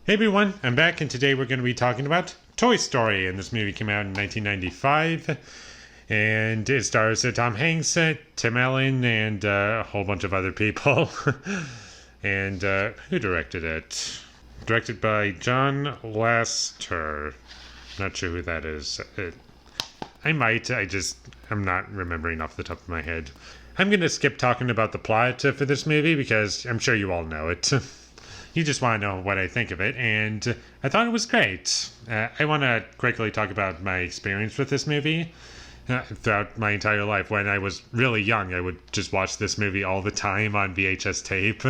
Hey everyone, I'm back and today we're going to be talking about Toy Story. And this movie came out in 1995 and it stars Tom Hanks, Tim Allen, and a whole bunch of other people. And who directed it? Directed by John Lasseter. Not sure who that is. I'm not remembering off the top of my head. I'm going to skip talking about the plot for this movie because I'm sure you all know it. You just want to know what I think of it, and I thought it was great. I want to quickly talk about my experience with this movie. Throughout my entire life, when I was really young, I would just watch this movie all the time on VHS tape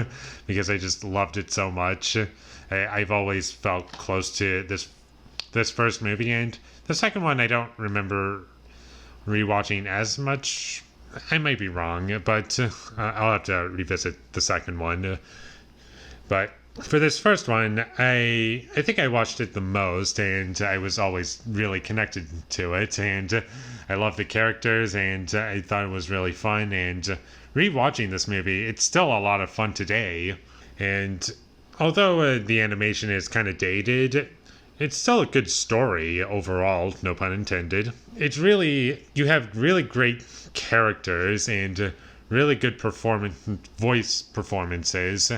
because I just loved it so much. I've always felt close to this first movie, and the second one I don't remember rewatching as much. I might be wrong, but I'll have to revisit the second one. But for this first one, I think I watched it the most, and I was always really connected to it, and I love the characters, and I thought it was really fun, and rewatching this movie, it's still a lot of fun today, and although the animation is kind of dated, it's still a good story overall, no pun intended. You have really great characters and really good voice performances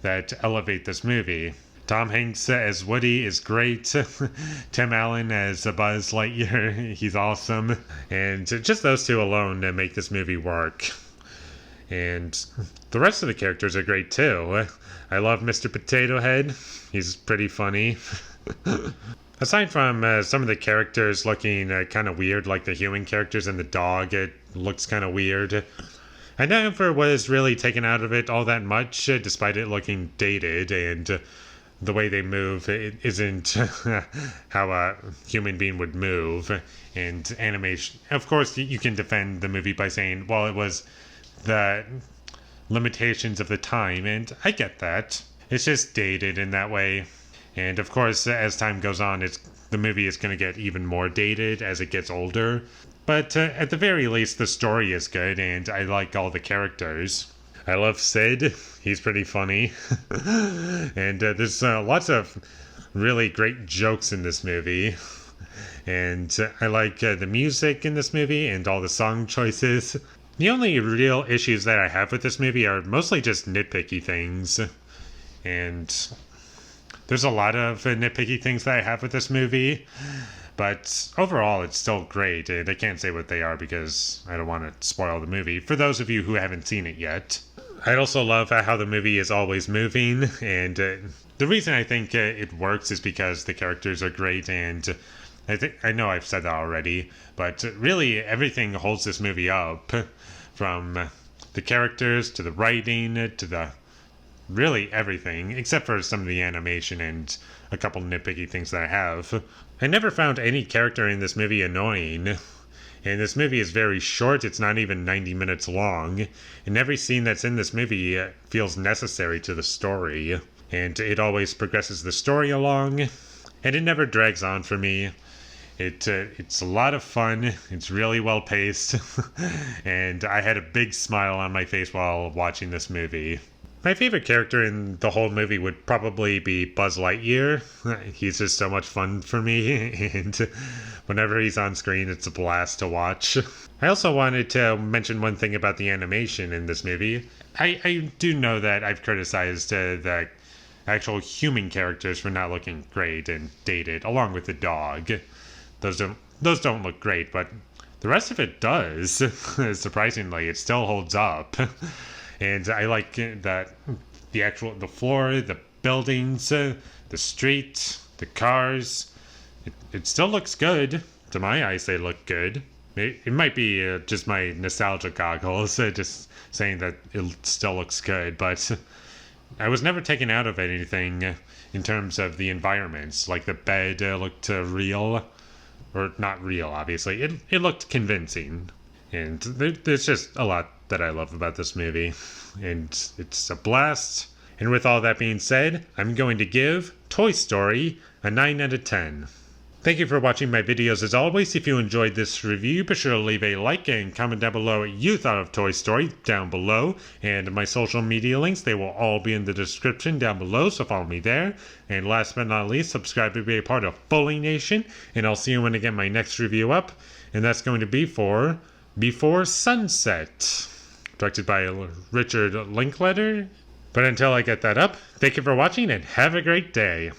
that elevate this movie. Tom Hanks as Woody is great. Tim Allen as Buzz Lightyear, he's awesome. And just those two alone make this movie work. And the rest of the characters are great too. I love Mr. Potato Head. He's pretty funny. Aside from some of the characters looking kind of weird, like the human characters and the dog, it looks kind of weird. I never was really taken out of it all that much, despite it looking dated, and the way they move it isn't how a human being would move. And animation, of course, you can defend the movie by saying, well, it was the limitations of the time, and I get that. It's just dated in that way. And of course, as time goes on, the movie is going to get even more dated as it gets older. But at the very least, the story is good, and I like all the characters. I love Sid. He's pretty funny. And there's lots of really great jokes in this movie. And I like the music in this movie and all the song choices. The only real issues that I have with this movie are mostly just nitpicky things. And there's a lot of nitpicky things that I have with this movie. But overall, it's still great. I can't say what they are because I don't want to spoil the movie for those of you who haven't seen it yet. I also love how the movie is always moving, and the reason I think it works is because the characters are great, and I know I've said that already, but really everything holds this movie up, from the characters to the writing to the really everything, except for some of the animation and a couple nitpicky things that I have. I never found any character in this movie annoying. And this movie is very short, it's not even 90 minutes long. And every scene that's in this movie feels necessary to the story. And it always progresses the story along. And it never drags on for me. It's a lot of fun. It's really well paced. And I had a big smile on my face while watching this movie. My favorite character in the whole movie would probably be Buzz Lightyear. He's just so much fun for me, and whenever he's on screen, it's a blast to watch. I also wanted to mention one thing about the animation in this movie. I do know that I've criticized the actual human characters for not looking great and dated, along with the dog. Those don't look great, but the rest of it does. Surprisingly, it still holds up. And I like that the floor, the buildings, the street, the cars. It still looks good. To my eyes, they look good. It might be just my nostalgia goggles, just saying that it still looks good. But I was never taken out of anything in terms of the environments. Like the bed looked real. Or not real, obviously. It looked convincing. And there's just a lot that I love about this movie. And it's a blast. And with all that being said, I'm going to give Toy Story a 9 out of 10. Thank you for watching my videos as always. If you enjoyed this review, be sure to leave a like and comment down below what you thought of Toy Story down below. And my social media links, they will all be in the description down below, so follow me there. And last but not least, subscribe to be a part of Foley Nation. And I'll see you when I get my next review up. And that's going to be for Before Sunset, directed by Richard Linklater. But until I get that up, thank you for watching and have a great day.